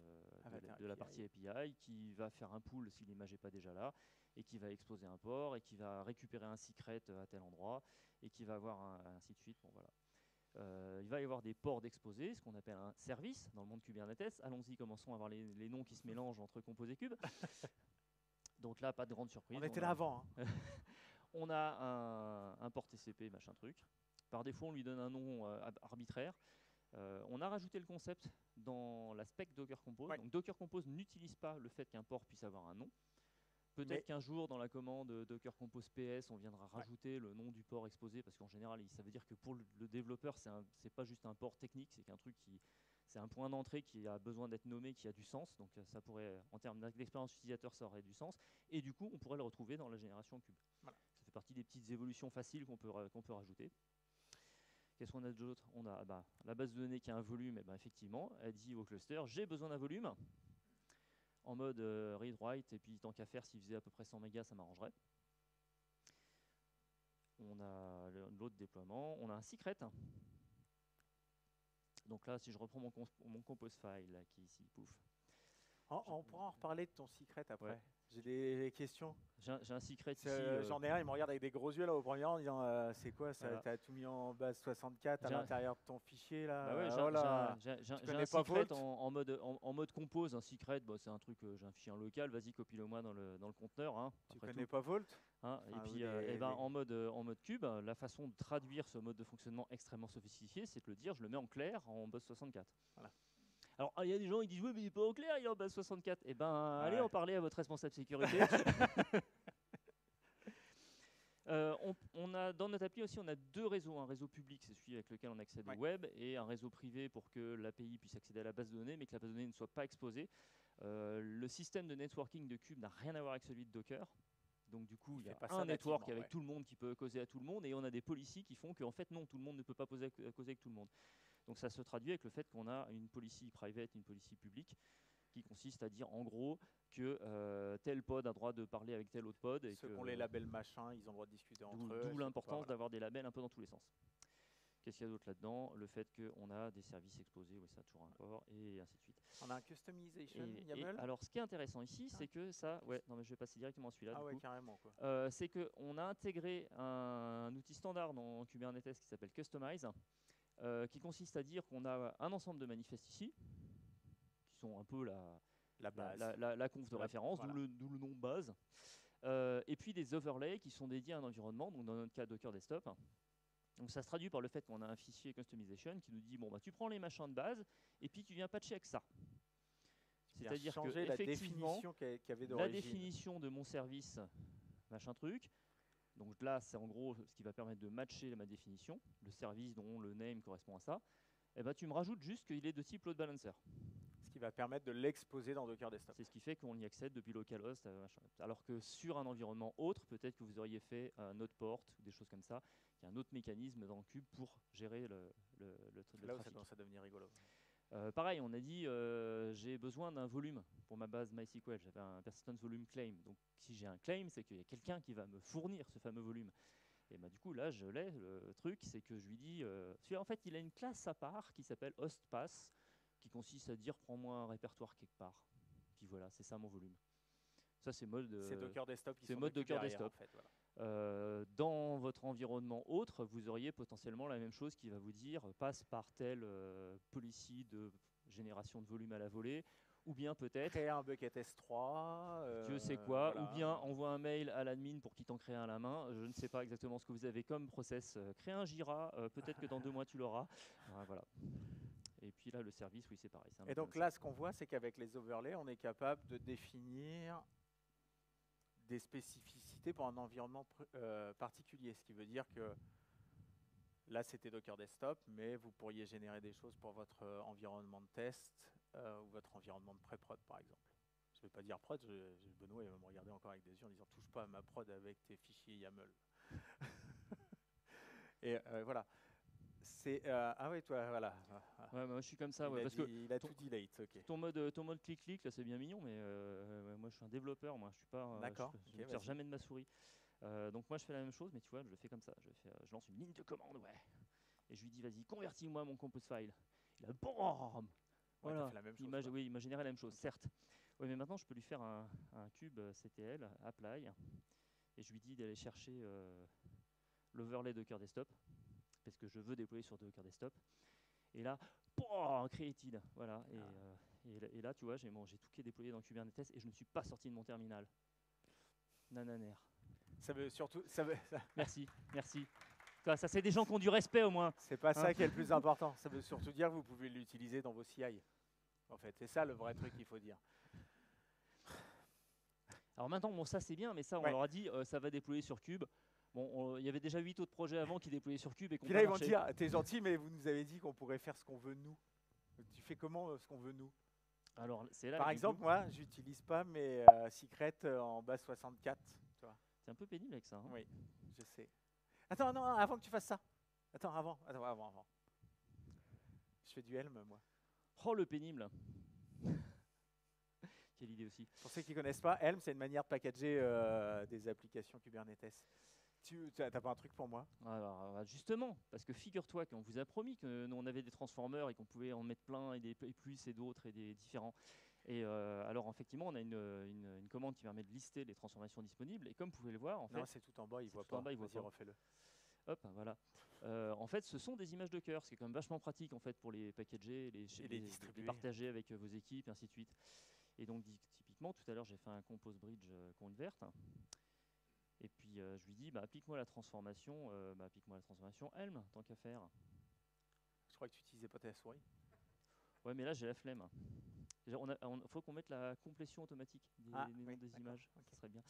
de la partie API, qui va faire un pull si l'image n'est pas déjà là, et qui va exposer un port, et qui va récupérer un secret à tel endroit, et qui va avoir ainsi de suite. Bon, voilà. Il va y avoir des ports d'exposés, ce qu'on appelle un service dans le monde Kubernetes. Allons-y, commençons à voir les noms qui se mélangent entre Compose et Cube. Donc là, pas de grande surprise. On était là avant. Hein. On a un port TCP, machin truc. Par défaut, on lui donne un nom arbitraire. On a rajouté le concept dans la spec Docker Compose. Ouais. Donc Docker Compose n'utilise pas le fait qu'un port puisse avoir un nom. Peut-être qu'un jour, dans la commande Docker Compose PS, on viendra rajouter le nom du port exposé, parce qu'en général, ça veut dire que pour le développeur, c'est pas juste un port technique, c'est qu'un truc c'est un point d'entrée qui a besoin d'être nommé, qui a du sens. Donc ça pourrait, en termes d'expérience utilisateur, ça aurait du sens. Et du coup, on pourrait le retrouver dans la génération cube. Voilà. Ça fait partie des petites évolutions faciles qu'on peut rajouter. Qu'est-ce qu'on a d'autre? On a la base de données qui a un volume. Et effectivement, elle dit au cluster, j'ai besoin d'un volume en mode read-write. Et puis tant qu'à faire, s'il faisait à peu près 100 mégas, ça m'arrangerait. On a l'autre déploiement. On a un secret. Donc là, si je reprends mon compose file, là, qui est ici, pouf. On pourra en reparler de ton secret après. Ouais. J'ai des questions. J'ai un secret ici. J'en ai un, il me regarde avec des gros yeux là au premier rang en disant c'est quoi ça, tu as tout mis en base 64 à l'intérieur de ton fichier là. Bah ouais, j'ai un secret en mode compose. Un secret, c'est un truc, j'ai un fichier en local, vas-y copie-le moi dans le conteneur. Hein, tu connais pas Vault et puis en mode cube, la façon de traduire ce mode de fonctionnement extrêmement sophistiqué, c'est de le dire, je le mets en clair en base 64. Voilà. Alors, il y a des gens qui disent, oui, mais il n'est pas au clair, il est en base 64. Eh bien, allez en parler à votre responsable sécurité. On a, dans notre appli aussi, on a deux réseaux. Un réseau public, c'est celui avec lequel on accède au web, et un réseau privé pour que l'API puisse accéder à la base de données, mais que la base de données ne soit pas exposée. Le système de networking de Cube n'a rien à voir avec celui de Docker. Donc du coup, il y a un network avec tout le monde qui peut causer à tout le monde, et on a des policies qui font qu'en fait, non, tout le monde ne peut pas causer avec tout le monde. Donc ça se traduit avec le fait qu'on a une policy private, une policy publique, qui consiste à dire en gros que tel pod a droit de parler avec tel autre pod. Et ceux qui ont les labels machin, ils ont le droit de discuter entre eux. D'où l'importance d'avoir des labels un peu dans tous les sens. Qu'est-ce qu'il y a d'autre là-dedans? Le fait qu'on a des services exposés, oui, ça a toujours un port, et ainsi de suite. On a un customization YAML. Alors, ce qui est intéressant ici, c'est que ça... Ouais, non, mais je vais passer directement à celui-là. Ah ouais, carrément, quoi. C'est qu'on a intégré un outil standard dans Kubernetes qui s'appelle Customize, qui consiste à dire qu'on a un ensemble de manifestes ici, qui sont un peu la conf de référence, voilà. D'où le nom base, et puis des overlays qui sont dédiés à un environnement, donc dans notre cas Docker Desktop. Donc ça se traduit par le fait qu'on a un fichier customization qui nous dit, bon, tu prends les machins de base, et puis tu viens patcher avec ça. C'est-à-dire que la définition qu'il y avait d'origine. La définition de mon service, machin truc. Donc là, c'est en gros ce qui va permettre de matcher ma définition, le service dont le name correspond à ça. Et tu me rajoutes juste qu'il est de type load balancer. Ce qui va permettre de l'exposer dans Docker Desktop. C'est ce qui fait qu'on y accède depuis localhost, machin. Alors que sur un environnement autre, peut-être que vous auriez fait un autre port ou des choses comme ça. Il y a un autre mécanisme dans le cube pour gérer le C'est là où ça trafic. commence à devenir rigolo. Pareil, on a dit j'ai besoin d'un volume pour ma base MySQL. J'avais un persistence volume claim. Donc si j'ai un claim, c'est qu'il y a quelqu'un qui va me fournir ce fameux volume. Et bah, du coup, là, je l'ai. Le truc, c'est que je lui dis... en fait, il a une classe à part qui s'appelle hostpass, qui consiste à dire prends-moi un répertoire quelque part. Puis voilà, c'est ça mon volume. Ça, c'est mode... c'est Docker Desktop qui c'est s'en mode occupe Docker derrière, Desktop. en fait, voilà. Dans votre environnement autre, vous auriez potentiellement la même chose qui va vous dire passe par telle policy de génération de volume à la volée, ou bien peut-être Créer un bucket S3. Dieu sait quoi, voilà. ou bien envoie un mail à l'admin pour qu'il t'en crée un à la main. Je ne sais pas exactement ce que vous avez comme process. Crée un Jira, peut-être que dans 2 mois tu l'auras. Voilà. Et puis là, le service, oui, c'est pareil. Et donc là, ce qu'on voit, c'est qu'avec les overlays, on est capable de définir des spécificités pour un environnement particulier. Ce qui veut dire que là, c'était Docker Desktop, mais vous pourriez générer des choses pour votre environnement de test ou votre environnement de pré-prod, par exemple. Je ne vais pas dire prod, Benoît il va me regarder encore avec des yeux en disant touche pas à ma prod avec tes fichiers YAML. Et voilà. Ah oui, toi, voilà. Ouais, moi je suis comme ça. Il a tout dit late, ok. Ton mode clic-clic, là c'est bien mignon, mais moi je suis un développeur, moi je suis pas. Je ne sers jamais de ma souris. Donc moi je fais la même chose, mais tu vois, je le fais comme ça. Je lance une ligne de commande, ouais. Et je lui dis vas-y, convertis-moi mon compose file. Il a BAM. Voilà. Fait la même chose, oui, il m'a généré la même chose, certes. Oui, mais maintenant je peux lui faire un cube CTL, apply, et je lui dis d'aller chercher l'overlay Docker Desktop, parce que je veux déployer sur Docker Desktop. Et là, created, voilà. Et là, tu vois, j'ai tout qui est déployé dans Kubernetes et je ne suis pas sorti de mon terminal. Nananer. Ça veut surtout. Merci. Ça, c'est des gens qui ont du respect au moins. C'est pas ça qui est le plus important. Ça veut surtout dire que vous pouvez l'utiliser dans vos CI. En fait, c'est ça le vrai truc qu'il faut dire. Alors maintenant, bon, ça c'est bien, mais ça, on leur a dit, ça va déployer sur Cube. Bon, il y avait déjà 8 autres projets avant qui déployaient sur Cube et qu'on. Puis là, ils vont dire, t'es gentil, mais vous nous avez dit qu'on pourrait faire ce qu'on veut nous. Tu fais comment ce qu'on veut nous? Alors, c'est là. Par exemple, moi, j'utilise pas mes secrets en base 64. C'est un peu pénible avec ça. Hein. Oui, je sais. Attends, non, avant que tu fasses ça. Attends, avant. Je fais du Helm, moi. Oh, le pénible. Quelle idée aussi. Pour ceux qui ne connaissent pas, Helm, c'est une manière de packager des applications Kubernetes. Tu n'as pas un truc pour moi? Alors, justement, parce que figure-toi qu'on vous a promis que nous on avait des transformers et qu'on pouvait en mettre plein et des plus et d'autres et des différents. Et alors effectivement, on a une commande qui permet de lister les transformations disponibles. Et comme vous pouvez le voir, en fait, c'est tout en bas, il voit pas. Vas-y, refais-le. Hop, voilà. En fait, ce sont des images Docker, ce qui est quand même vachement pratique en fait pour les packager, les partager avec vos équipes, et ainsi de suite. Et donc typiquement, tout à l'heure, j'ai fait un compose bridge convert. Et puis je lui dis, applique-moi la transformation Helm, tant qu'à faire. Je crois que tu n'utilisais pas ta souris. Ouais, mais là j'ai la flemme. Il faut qu'on mette la complétion automatique des noms des images, okay. Ça serait bien.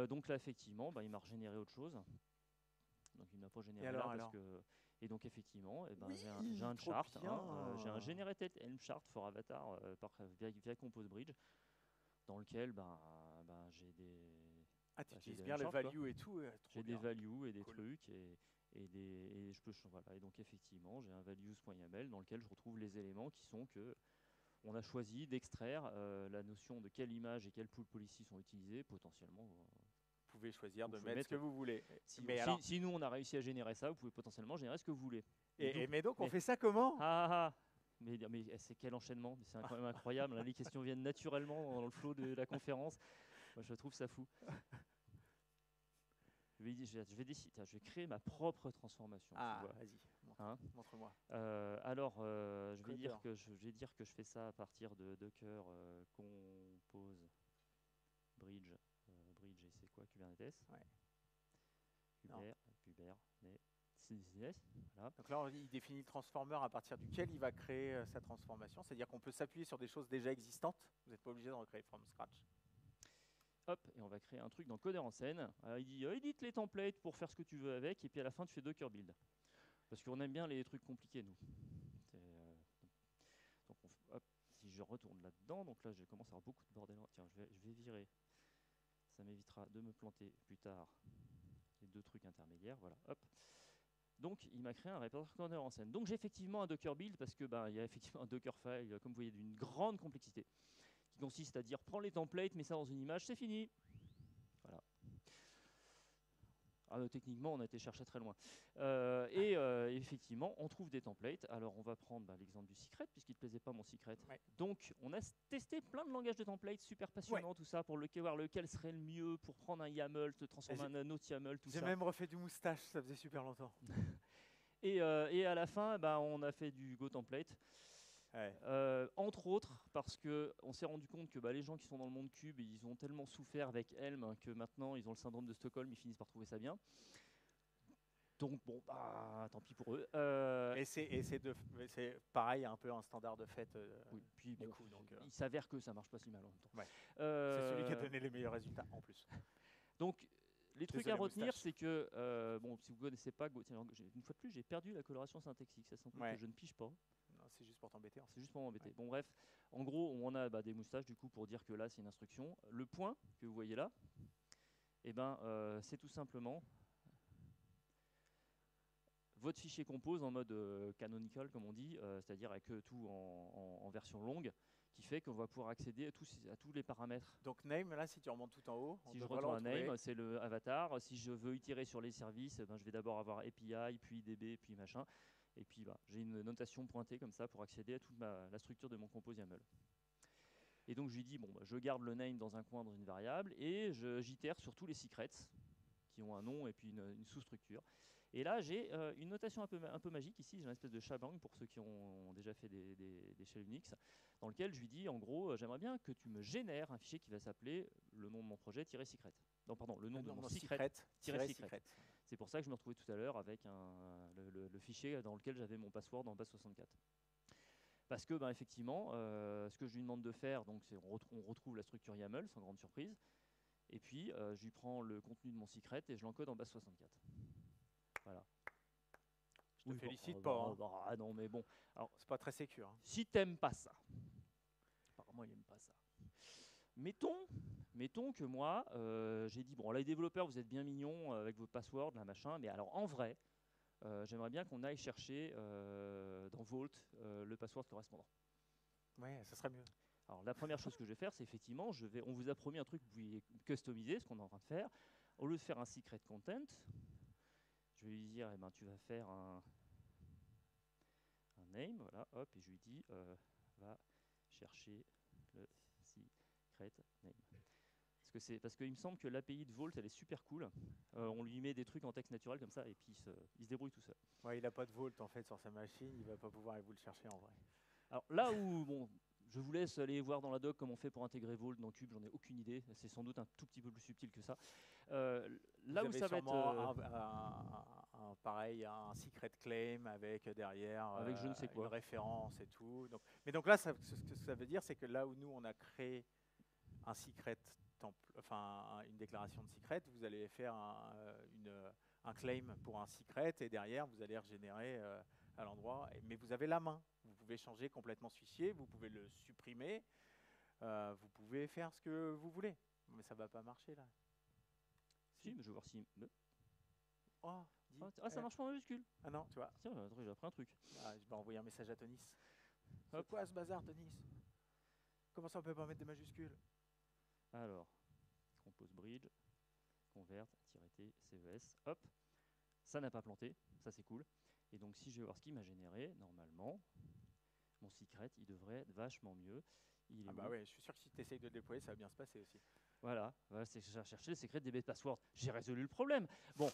Donc là effectivement, il m'a régénéré autre chose. Donc il ne m'a pas généré parce que. Et donc effectivement, j'ai un chart, j'ai un generated Helm chart for avatar via compose bridge, dans lequel j'ai des. Tu utilises bien les values et tout. J'ai des values et des trucs et je peux voilà. Et donc effectivement, j'ai un values.yaml dans lequel je retrouve les éléments qui sont que on a choisi d'extraire la notion de quelle image et quelle pool policy sont utilisées potentiellement. Vous pouvez choisir de mettre ce que vous voulez. Si nous on a réussi à générer ça, vous pouvez potentiellement générer ce que vous voulez. Mais donc on fait ça comment? Mais c'est quel enchaînement? C'est quand même incroyable. Là, les questions viennent naturellement dans le flow de la conférence. Moi, je trouve ça fou. Je vais créer ma propre transformation. Vas-y, montre-moi. Je vais dire que je fais ça à partir de Docker compose bridge et c'est quoi Kubernetes? Kubernetes. Voilà. Donc là, il définit le transformer à partir duquel il va créer sa transformation. C'est-à-dire qu'on peut s'appuyer sur des choses déjà existantes. Vous n'êtes pas obligé d'en recréer from scratch. Hop, et on va créer un truc dans Coder en scène. Alors, il dit édite les templates pour faire ce que tu veux avec, et puis à la fin tu fais Docker build. Parce qu'on aime bien les trucs compliqués, nous. Donc, hop, si je retourne là-dedans. Donc là, je commence à avoir beaucoup de bordel. Tiens, je vais virer. Ça m'évitera de me planter plus tard les deux trucs intermédiaires. Voilà, hop. Donc, il m'a créé un répertoire corner en scène. Donc, j'ai effectivement un Docker build parce que il y a effectivement un Dockerfile, comme vous voyez, d'une grande complexité, qui consiste à dire prends les templates, mets ça dans une image, c'est fini. Voilà. Techniquement, on a été chercher très loin. Effectivement, on trouve des templates. Alors, on va prendre l'exemple du secret, puisqu'il ne plaisait pas mon secret. Ouais. Donc, on a testé plein de langages de templates, super passionnants, tout ça, pour voir lequel serait le mieux pour prendre un YAML, te transformer en un autre YAML, tout ça. J'ai même refait du moustache, ça faisait super longtemps. Et à la fin, on a fait du Go template. Ouais. Entre autres parce qu'on s'est rendu compte que les gens qui sont dans le monde cube, ils ont tellement souffert avec Helm que maintenant ils ont le syndrome de Stockholm, ils finissent par trouver ça bien. Donc bon, tant pis pour eux. Et c'est pareil, un peu un standard de fait. Oui, puis du coup, donc, il s'avère que ça marche pas si mal en même temps. Ouais. C'est celui qui a donné les meilleurs résultats en plus. Donc les trucs à retenir, moustache. c'est que si vous ne connaissez pas Go, une fois de plus, j'ai perdu la coloration syntaxique. Ça sent que je ne pige pas. Non, c'est juste pour t'embêter. C'est juste pour m'embêter. Bon, bref, en gros, on a des moustaches du coup pour dire que là, c'est une instruction. Le point que vous voyez là, c'est tout simplement votre fichier compose en mode canonical, comme on dit, c'est-à-dire avec tout en version longue, qui fait qu'on va pouvoir accéder à tous les paramètres. Donc name, là, si tu remontes tout en haut, si je retourne à name, c'est le avatar. Si je veux itérer sur les services, je vais d'abord avoir API, puis DB, puis machin. Et puis j'ai une notation pointée comme ça pour accéder à toute la structure de mon compose YAML. Et donc je lui dis, je garde le name dans un coin dans une variable et j'itère sur tous les secrets qui ont un nom et puis une sous-structure. Et là, j'ai une notation un peu magique ici. J'ai une espèce de shabang pour ceux qui ont déjà fait des shells Unix, dans lequel je lui dis, en gros, j'aimerais bien que tu me génères un fichier qui va s'appeler le nom de mon projet -secret. Non, pardon, le nom de mon secret. C'est pour ça que je me retrouvais tout à l'heure avec le fichier dans lequel j'avais mon password en base 64. Parce que, effectivement, ce que je lui demande de faire, c'est on retrouve la structure YAML, sans grande surprise, et puis je lui prends le contenu de mon secret et je l'encode en base 64. Voilà. Je te félicite pas. Ah non, mais bon. Alors, c'est pas très sécure. Hein. Si t'aimes pas ça, apparemment il n'aime pas ça. Mettons que moi, j'ai dit, les développeurs, vous êtes bien mignons avec vos passwords, là, machin, mais alors en vrai, j'aimerais bien qu'on aille chercher dans Vault le password correspondant. Ouais, ça serait mieux. Alors la première chose que je vais faire, c'est effectivement, on vous a promis un truc que vous pouviez customiser, ce qu'on est en train de faire. Au lieu de faire un secret content, je vais lui dire, tu vas faire un name, voilà, hop, et je lui dis, va chercher le secret name. Parce qu'il me semble que l'API de Vault, elle est super cool. On lui met des trucs en texte naturel comme ça, et puis il se débrouille tout seul. Ouais, il n'a pas de Vault en fait sur sa machine, il va pas pouvoir aller vous le chercher en vrai. Alors là où, je vous laisse aller voir dans la doc comment on fait pour intégrer Vault dans Cube, j'en ai aucune idée. C'est sans doute un tout petit peu plus subtil que ça. Là où ça va être pareil, un secret claim avec derrière avec je ne sais quoi. Une référence et tout. Donc là, ce que ça veut dire, c'est que là où nous on a créé un secret une déclaration de secret, vous allez faire un claim pour un secret et derrière vous allez régénérer à l'endroit. Mais vous avez la main. Vous pouvez changer complètement ce fichier, vous pouvez le supprimer, vous pouvez faire ce que vous voulez. Mais ça va pas marcher là. Si, mais je vais voir si. Ça marche pas en majuscule. Ah non, tu vois. Tiens, j'ai appris un truc. Je vais envoyer un message à Tonis. C'est quoi ce bazar, Tonis? Comment ça on peut pas mettre des majuscules? Alors, compose bridge, convert, -t, CES, hop. Ça n'a pas planté, ça c'est cool. Et donc si je vais voir ce qu'il m'a généré, normalement, mon secret, il devrait être vachement mieux. Ouais, je suis sûr que si tu essayes de le déployer, ça va bien se passer aussi. Voilà, c'est que j'ai cherché le secret des passwords. J'ai résolu le problème. Bon,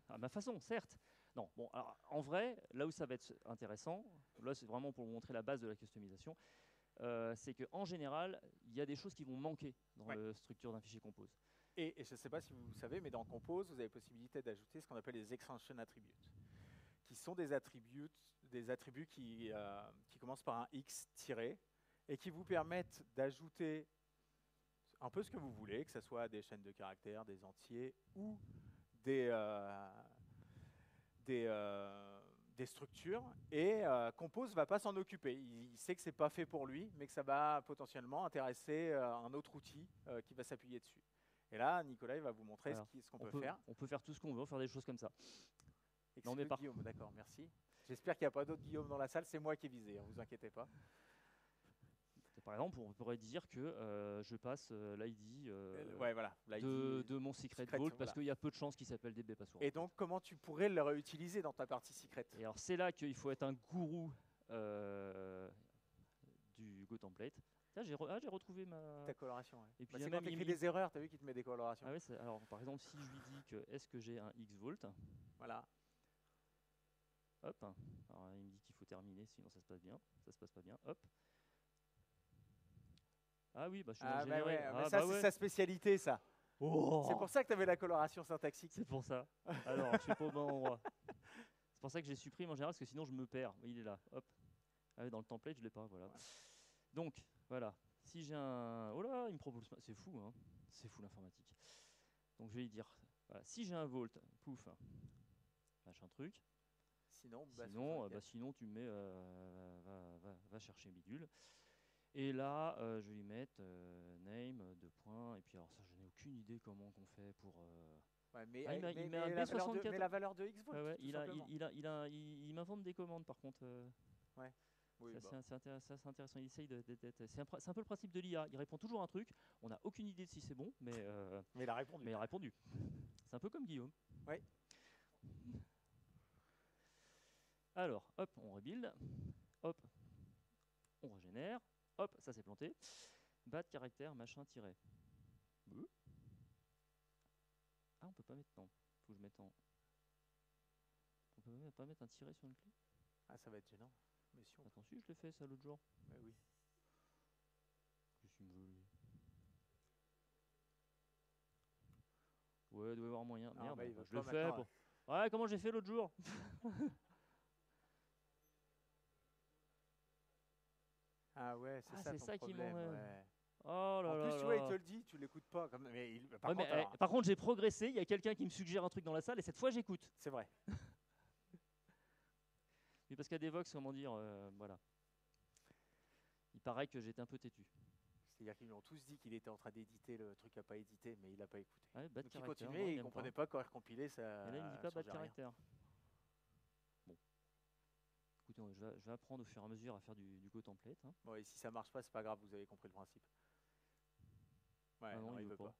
à ma façon, certes. Non, bon, alors, en vrai, là où ça va être intéressant, là c'est vraiment pour vous montrer la base de la customisation, c'est qu'en général, il y a des choses qui vont manquer dans la structure d'un fichier compose. Et je ne sais pas si vous savez, mais dans Compose, vous avez possibilité d'ajouter ce qu'on appelle les extension attributes, qui sont des attributs qui commencent par un X tiré et qui vous permettent d'ajouter un peu ce que vous voulez, que ce soit des chaînes de caractères, des entiers ou des des structures et Compose va pas s'en occuper. Il sait que c'est pas fait pour lui, mais que ça va potentiellement intéresser un autre outil qui va s'appuyer dessus. Et là, Nicolas il va vous montrer Alors, ce qu'on peut faire. On peut faire tout ce qu'on veut, faire des choses comme ça. Non, mais Guillaume, d'accord, merci. J'espère qu'il n'y a pas d'autres Guillaume dans la salle, c'est moi qui ai visé, vous inquiétez pas. Par exemple, on pourrait dire que je passe l'ID ouais, voilà, de mon secret vault parce voilà. qu'il y a peu de chances qu'il s'appelle dbpassword. Et donc, comment tu pourrais le réutiliser dans ta partie secret? Et alors, c'est là qu'il faut être un gourou du GoTemplate. J'ai retrouvé ta coloration. Ouais. Et puis c'est quand tu écris des erreurs, tu as vu qu'il te met des colorations. Ah ouais, alors, par exemple, si je lui dis que est-ce que j'ai un Xvolt, voilà. Hop. Alors, il me dit qu'il faut terminer, sinon ça se passe bien. Ça se passe pas bien. Hop. Ah oui, je suis dans le généré. Ça, c'est sa spécialité, ça. Oh, c'est pour ça que tu avais la coloration syntaxique. C'est pour ça. Alors, je suis pas au bon endroit. C'est pour ça que je les supprime en général, parce que sinon je me perds. Il est là. Hop. Ah oui, dans le template, je l'ai pas. Voilà. Ouais. Donc, voilà. Si j'ai un... Oh là, il me propose... C'est fou, hein. C'est fou l'informatique. Donc, je vais lui dire... Voilà. Si j'ai un Vault, pouf, machin truc. Sinon, tu me mets... va chercher bidule. Et là, je vais lui mettre name, 2 points. Et puis, alors ça, je n'ai aucune idée comment qu'on fait pour... Ouais, mais il met un B64. Mais la valeur de Xvolt, ouais, il m'invente des commandes, par contre. Ouais. Oui, c'est intéressant. Il essaye c'est un peu le principe de l'IA. Il répond toujours un truc. On n'a aucune idée de si c'est bon, mais il a répondu. Mais il a répondu. C'est un peu comme Guillaume. Oui. Alors, hop, on rebuild. Hop, on régénère. Hop, ça s'est planté. Bad caractère machin tiré. Ah, on peut pas mettre. Non, faut que je mette en. On peut pas mettre un tiré sur une clé. Ah, ça va être gênant. Mais si on... Attends, si je l'ai fait ça l'autre jour. Mais oui. Qu'est-ce qu'il me veut lui? Ouais, il doit y avoir moyen. Ah, merde, je le fais. Bon. Ouais, comment j'ai fait l'autre jour? Ah ouais, c'est ça qui m'en... Ouais. Oh là en plus, là tu vois, il te le dit, tu l'écoutes pas. Mais par contre, j'ai progressé. Il y a quelqu'un qui me suggère un truc dans la salle et cette fois, j'écoute. C'est vrai. Oui, parce qu'à Devox, comment dire, voilà. Il paraît que j'étais un peu têtu. C'est-à-dire qu'ils lui ont tous dit qu'il était en train d'éditer le truc à pas éditer, mais il n'a pas écouté. Ah ouais, donc il continuait, il ne comprenait pas quand il recompilait ça. Et là, il me dit pas bas de caractère. Bon. Écoutez, je vais apprendre au fur et à mesure à faire du GoTemplate. Hein. Bon, et si ça marche pas, c'est pas grave, vous avez compris le principe. Ouais, ah non, il veut pas. pas.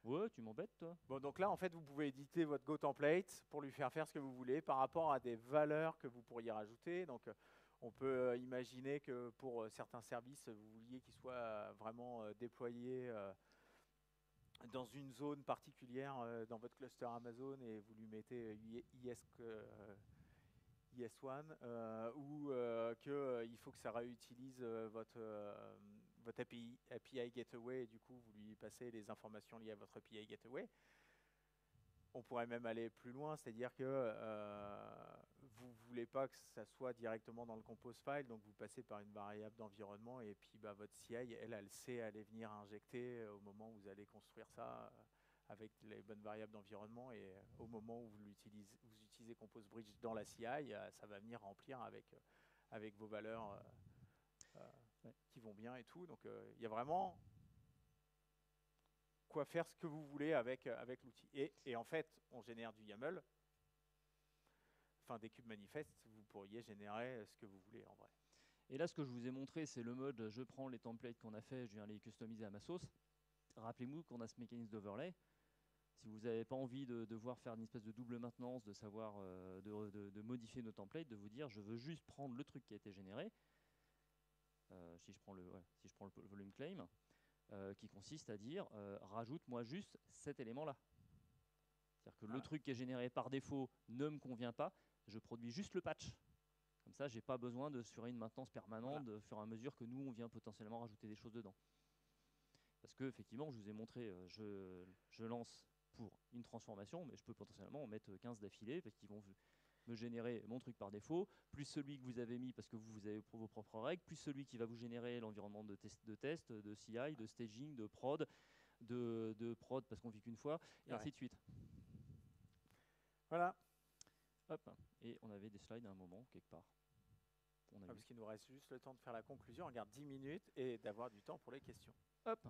Ouais, tu m'embêtes, toi. Bon, donc là, en fait, vous pouvez éditer votre GoTemplate pour lui faire ce que vous voulez par rapport à des valeurs que vous pourriez rajouter. Donc, on peut imaginer que pour certains services, vous vouliez qu'ils soient vraiment déployés dans une zone particulière dans votre cluster Amazon et vous lui mettez ES1 ou qu'il faut que ça réutilise votre API Gateway et du coup vous lui passez les informations liées à votre API Gateway. On pourrait même aller plus loin, c'est-à-dire que vous ne voulez pas que ça soit directement dans le compose file, donc vous passez par une variable d'environnement et puis votre CI, elle sait aller venir injecter au moment où vous allez construire ça avec les bonnes variables d'environnement et au moment où vous utilisez Compose Bridge dans la CI, ça va venir remplir avec vos valeurs qui vont bien et tout. Donc il y a vraiment quoi faire ce que vous voulez avec l'outil. Et en fait, on génère du YAML, enfin des cubes manifestes, vous pourriez générer ce que vous voulez en vrai. Et là, ce que je vous ai montré, c'est le mode je prends les templates qu'on a fait, je viens les customiser à ma sauce. Rappelez-vous qu'on a ce mécanisme d'overlay. Si vous n'avez pas envie de devoir faire une espèce de double maintenance, de savoir de modifier nos templates, de vous dire je veux juste prendre le truc qui a été généré. Si je prends le volume claim, qui consiste à dire rajoute-moi juste cet élément-là. C'est-à-dire que le truc qui est généré par défaut ne me convient pas, je produis juste le patch. Comme ça, je n'ai pas besoin de sur une maintenance permanente au fur et à mesure que nous, on vient potentiellement rajouter des choses dedans. Parce que effectivement, je vous ai montré, je lance pour une transformation, mais je peux potentiellement en mettre 15 d'affilée parce qu'ils vont me générer mon truc par défaut, plus celui que vous avez mis parce que vous avez vos propres règles, plus celui qui va vous générer l'environnement de test, de CI, de staging, de prod, de prod parce qu'on vit qu'une fois, et ainsi de suite. Voilà. Hop, et on avait des slides à un moment, quelque part. On a Parce qu'il nous reste juste le temps de faire la conclusion. On regarde 10 minutes et d'avoir du temps pour les questions. Hop.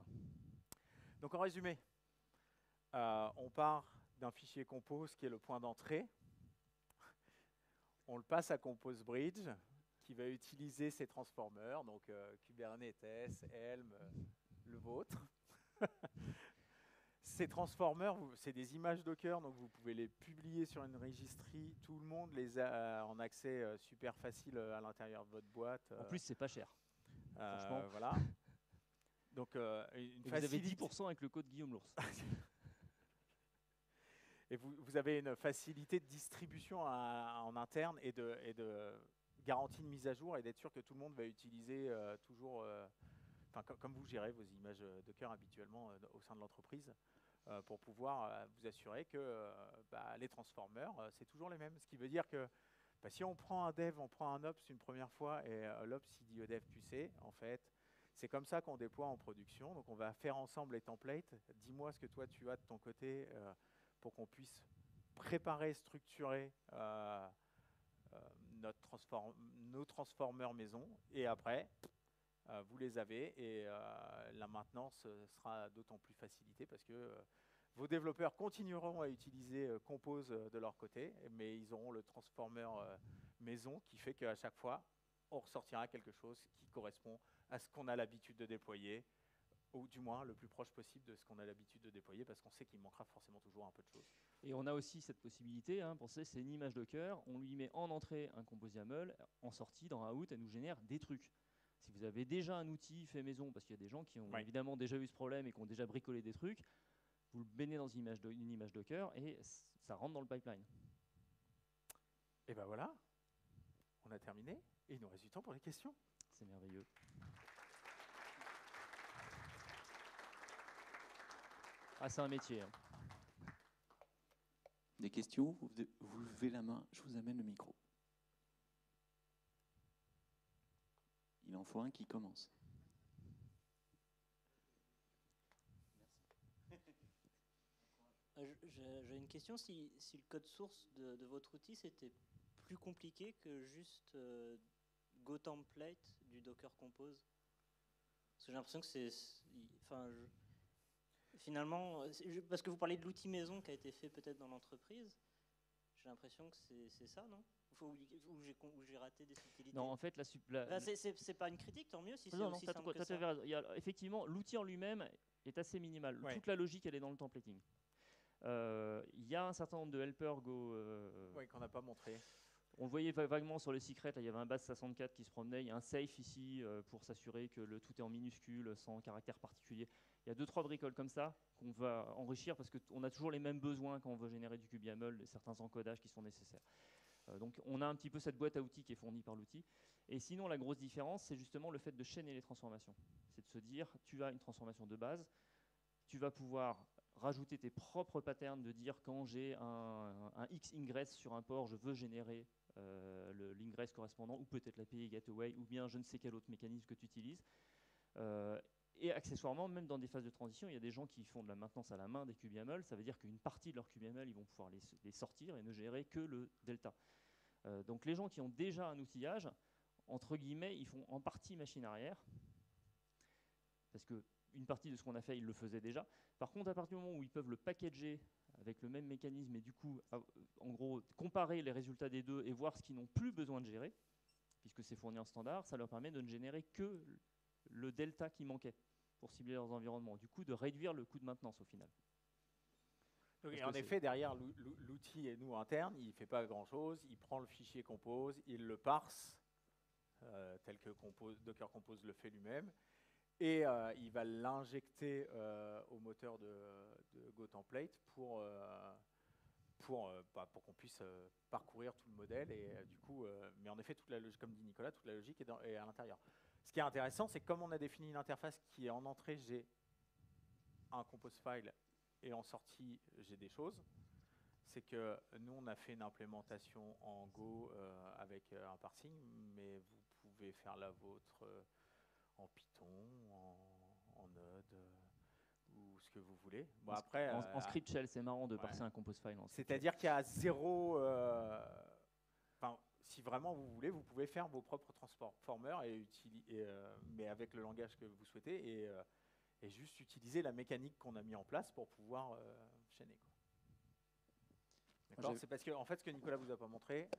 Donc en résumé, on part d'un fichier compose qui est le point d'entrée. On le passe à Compose Bridge qui va utiliser ces transformers, donc Kubernetes, Helm, le vôtre. Ces transformers, c'est des images Docker, donc vous pouvez les publier sur une registry. Tout le monde les a en accès super facile à l'intérieur de votre boîte. En plus, c'est pas cher. Franchement. Voilà. Donc, vous avez 10% avec le code Guillaume Lours. Et vous avez une facilité de distribution en interne et de garantie de mise à jour et d'être sûr que tout le monde va utiliser toujours, comme vous gérez vos images Docker habituellement au sein de l'entreprise, pour pouvoir vous assurer que les transformers, c'est toujours les mêmes. Ce qui veut dire que si on prend un dev, on prend un ops une première fois et l'ops il dit au dev tu sais, en fait, c'est comme ça qu'on déploie en production. Donc on va faire ensemble les templates. Dis-moi ce que toi tu as de ton côté pour qu'on puisse préparer, structurer nos transformers maison. Et après, vous les avez et la maintenance sera d'autant plus facilitée parce que vos développeurs continueront à utiliser Compose de leur côté, mais ils auront le transformer maison qui fait qu'à chaque fois, on ressortira quelque chose qui correspond à ce qu'on a l'habitude de déployer, ou du moins le plus proche possible de ce qu'on a l'habitude de déployer, parce qu'on sait qu'il manquera forcément toujours un peu de choses. Et on a aussi cette possibilité, pensez, c'est une image Docker, on lui met en entrée un compose YAML, en sortie, dans un out, elle nous génère des trucs. Si vous avez déjà un outil fait maison, parce qu'il y a des gens qui ont évidemment déjà eu ce problème et qui ont déjà bricolé des trucs, vous le baignez dans une image Docker et ça rentre dans le pipeline. Et ben voilà, on a terminé et il nous reste du temps pour les questions. C'est merveilleux. Ah, c'est un métier. Hein. Des questions, vous levez la main, je vous amène le micro. Il en faut un qui commence. J'ai une question, si le code source de votre outil c'était plus compliqué que juste Go template du Docker Compose. Parce que j'ai l'impression que c'est... Finalement, parce que vous parlez de l'outil maison qui a été fait peut-être dans l'entreprise, j'ai l'impression que c'est ça, non? Ou j'ai raté des subtilités? Non, en fait, c'est pas une critique, tant mieux si c'est aussi simple que ça. Effectivement, l'outil en lui-même est assez minimal. Ouais. Toute la logique, elle est dans le templating. Il y a un certain nombre de helpers Go. Qu'on n'a pas montré. On le voyait vaguement sur le secret, là, il y avait un base64 qui se promenait, il y a un safe ici pour s'assurer que le tout est en minuscule, sans caractère particulier. Il y a 2-3 bricoles comme ça qu'on va enrichir parce qu'on a toujours les mêmes besoins quand on veut générer du kubeyaml, certains encodages qui sont nécessaires. Donc on a un petit peu cette boîte à outils qui est fournie par l'outil. Et sinon, la grosse différence, c'est justement le fait de chaîner les transformations. C'est de se dire, tu as une transformation de base, tu vas pouvoir rajouter tes propres patterns, de dire quand j'ai un X ingress sur un port, je veux générer l'ingress correspondant, ou peut-être l'API gateway, ou bien je ne sais quel autre mécanisme que tu utilises. Et accessoirement, même dans des phases de transition, il y a des gens qui font de la maintenance à la main des kubeyaml. Ça veut dire qu'une partie de leur kubeyaml, ils vont pouvoir les sortir et ne gérer que le delta. Donc les gens qui ont déjà un outillage, entre guillemets, ils font en partie machine arrière, parce qu'une partie de ce qu'on a fait, ils le faisaient déjà. Par contre, à partir du moment où ils peuvent le packager avec le même mécanisme et du coup, en gros, comparer les résultats des deux et voir ce qu'ils n'ont plus besoin de gérer, puisque c'est fourni en standard, ça leur permet de ne générer que le delta qui manquait pour cibler leurs environnements. Du coup, de réduire le coût de maintenance au final. Donc, et en effet, derrière l'outil et nous interne, il ne fait pas grand-chose. Il prend le fichier Compose, il le parse, tel que Docker Compose le fait lui-même, et il va l'injecter au moteur de GoTemplate pour qu'on puisse parcourir tout le modèle. Et du coup, mais en effet, toute la logique, comme dit Nicolas, toute la logique est à l'intérieur. Ce qui est intéressant, c'est que comme on a défini une interface qui est en entrée, j'ai un compose file et en sortie, j'ai des choses. C'est que nous, on a fait une implémentation en Go avec un parsing, mais vous pouvez faire la vôtre en Python, en Node, ou ce que vous voulez. Bon, après, en script shell, c'est marrant de parser un compose file. C'est-à-dire qu'il y a zéro si vraiment vous voulez, vous pouvez faire vos propres transformers, mais avec le langage que vous souhaitez, et juste utiliser la mécanique qu'on a mis en place pour pouvoir chaîner, quoi. D'accord. C'est parce que, en fait, ce que Nicolas vous a pas montré,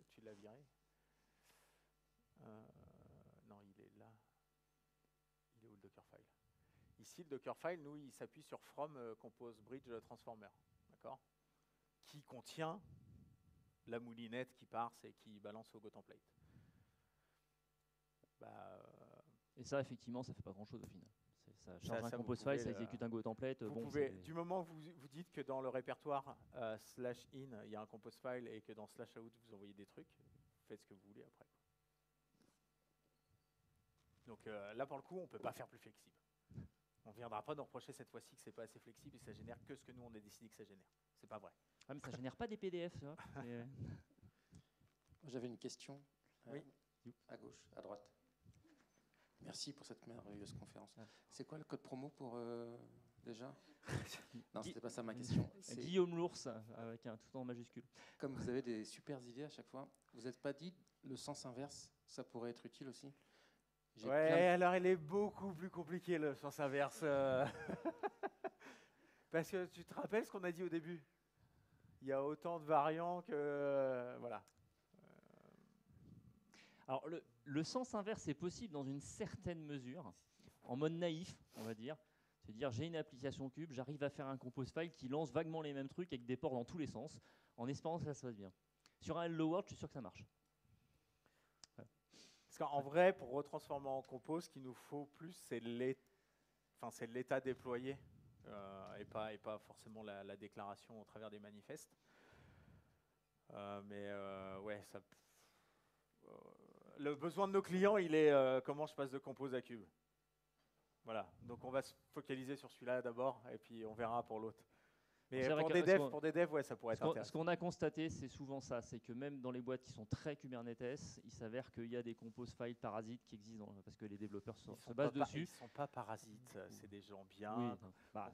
tu l'as viré. Non, il est là. Il est où le Dockerfile? Ici, le Dockerfile, nous, il s'appuie sur from compose bridge transformer, d'accord, qui contient la moulinette qui parse et qui balance au GoTemplate. Et ça, effectivement, ça fait pas grand-chose au final. Ça charge un ça, compose file, ça exécute un GoTemplate. Vous pouvez, du moment où vous dites que dans le répertoire /in, il y a un compose file et que dans /out, vous envoyez des trucs, faites ce que vous voulez après. Donc là, pour le coup, on ne peut pas faire plus flexible. On ne viendra pas nous reprocher cette fois-ci que c'est pas assez flexible et ça génère que ce que nous, on a décidé que ça génère. C'est pas vrai. Ah, mais ça génère pas des PDF, ça. J'avais une question. Oui. À gauche, à droite. Merci pour cette merveilleuse conférence. C'est quoi le code promo pour déjà? Non, c'était pas ça ma question. Guillaume l'ours, avec un tout en majuscule. Comme vous avez des super idées à chaque fois, vous n'êtes pas dit le sens inverse, ça pourrait être utile aussi? Ouais, alors il est beaucoup plus compliqué le sens inverse. Parce que tu te rappelles ce qu'on a dit au début? Il y a autant de variants que... voilà. Alors, le sens inverse est possible dans une certaine mesure, en mode naïf, on va dire. C'est-à-dire, j'ai une application cube, j'arrive à faire un compose file qui lance vaguement les mêmes trucs avec des ports dans tous les sens, en espérant que ça se passe bien. Sur un Hello World, je suis sûr que ça marche. Parce qu'en vrai, pour retransformer en compose, ce qu'il nous faut plus, c'est l'état déployé et pas forcément la déclaration au travers des manifestes. Ouais, ça... le besoin de nos clients, il est comment je passe de compose à cube. Voilà, donc on va se focaliser sur celui-là d'abord, et puis on verra pour l'autre. Mais pour des devs, ouais, ça pourrait être intéressant. Ce qu'on a constaté, c'est souvent ça, c'est que même dans les boîtes qui sont très Kubernetes, il s'avère qu'il y a des compose files parasites qui existent, parce que les développeurs se basent dessus. Ils ne sont pas parasites, c'est des gens bien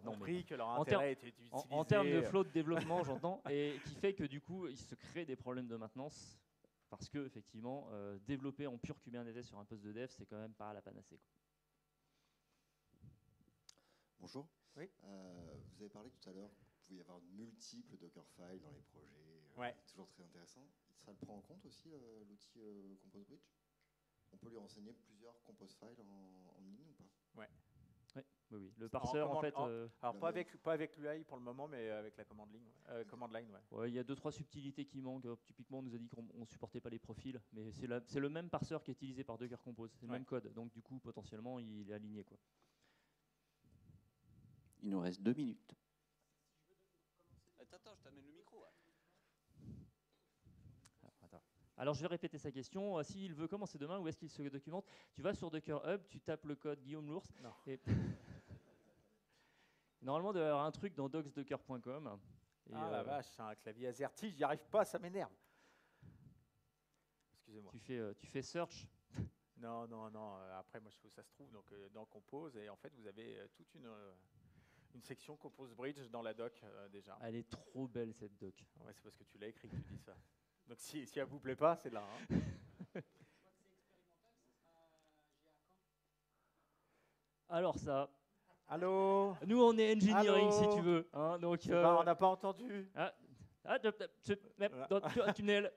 compris que leur en intérêt était d'utiliser... En termes de flow de développement, j'entends, et qui fait que du coup, il se crée des problèmes de maintenance, parce que effectivement, développer en pur Kubernetes sur un poste de dev, c'est quand même pas la panacée, quoi. Bonjour. Oui. Vous avez parlé tout à l'heure qu'il pouvait y avoir multiples Dockerfiles dans les projets. Ouais. Toujours très intéressant. Ça le prend en compte aussi, l'outil Compose Bridge? On peut lui renseigner plusieurs compose files en ligne ou pas? Ouais. Oui. Le parseur, en fait... alors, pas avec l'UI pour le moment, mais avec la command line. Command line, ouais. Ouais, il y a 2-3 subtilités qui manquent. Typiquement, on nous a dit qu'on ne supportait pas les profils, mais c'est le même parseur qui est utilisé par Docker Compose. C'est le même code. Donc, du coup, potentiellement, il est aligné, quoi. Il nous reste 2 minutes. Attends, je t'amène le micro. Alors, je vais répéter sa question. S'il veut commencer demain, où est-ce qu'il se documente? Tu vas sur Docker Hub, tu tapes le code Guillaume l'ours. Et normalement, il doit y avoir un truc dans docsdocker.com. Ah la vache, c'est un clavier AZERTY, j'y arrive pas, ça m'énerve. Excusez-moi. Tu fais search. Non. Après, moi, je trouve que ça se trouve donc, dans Compose. Et en fait, vous avez toute une section Compose Bridge dans la doc déjà. Elle est trop belle, cette doc. Ouais, c'est parce que tu l'as écrit que tu dis ça. Donc si elle vous plaît pas, c'est là. Hein. Alors ça... Allô? Nous, on est engineering, Allô, si tu veux. Hein, donc, on n'a pas entendu. Tunnel.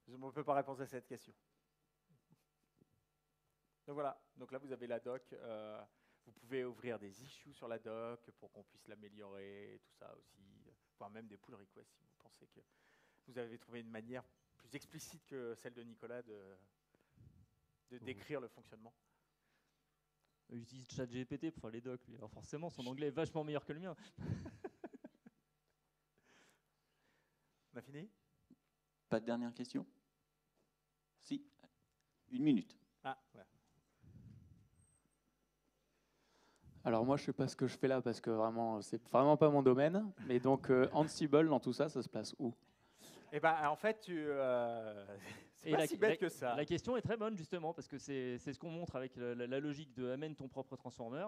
Je ne peux pas répondre à cette question. Donc voilà, donc là vous avez la doc. Vous pouvez ouvrir des issues sur la doc pour qu'on puisse l'améliorer, tout ça aussi. Voire même des pull requests si vous pensez que vous avez trouvé une manière plus explicite que celle de Nicolas de décrire le fonctionnement. J'utilise ChatGPT pour faire les docs, lui. Alors forcément, son anglais est vachement meilleur que le mien. On a fini? Pas de dernière question? Si. 1 minute. Ah, ouais. Alors moi, je ne sais pas ce que je fais là parce que vraiment, c'est vraiment pas mon domaine. Mais donc, Ansible, dans tout ça, ça se place où? Et ben en fait, c'est Et pas si bête que ça. La question est très bonne justement parce que c'est ce qu'on montre avec la logique de amène ton propre transformer.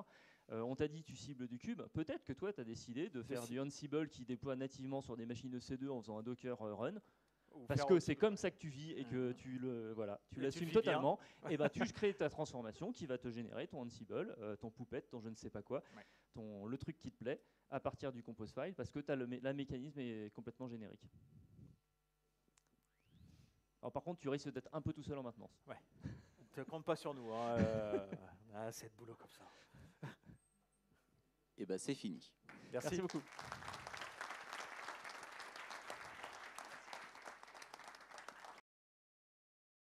On t'a dit tu cibles du cube. Peut-être que toi tu as décidé de faire du Ansible qui déploie nativement sur des machines EC2 en faisant un Docker run. Ou Parce faire que autre c'est chose. comme ça que tu vis et que tu Et tu l'assumes le vis totalement. Et ben tu crées ta transformation qui va te générer ton Ansible, ton Puppet, ton je ne sais pas quoi, Ouais. le truc qui te plaît à partir du compose file parce que la mécanisme est complètement générique. Alors par contre, tu risques d'être un peu tout seul en maintenance. Ouais. Ne compte pas sur nous. Hein. On a assez de boulot comme ça. Et ben c'est fini. Merci Merci beaucoup.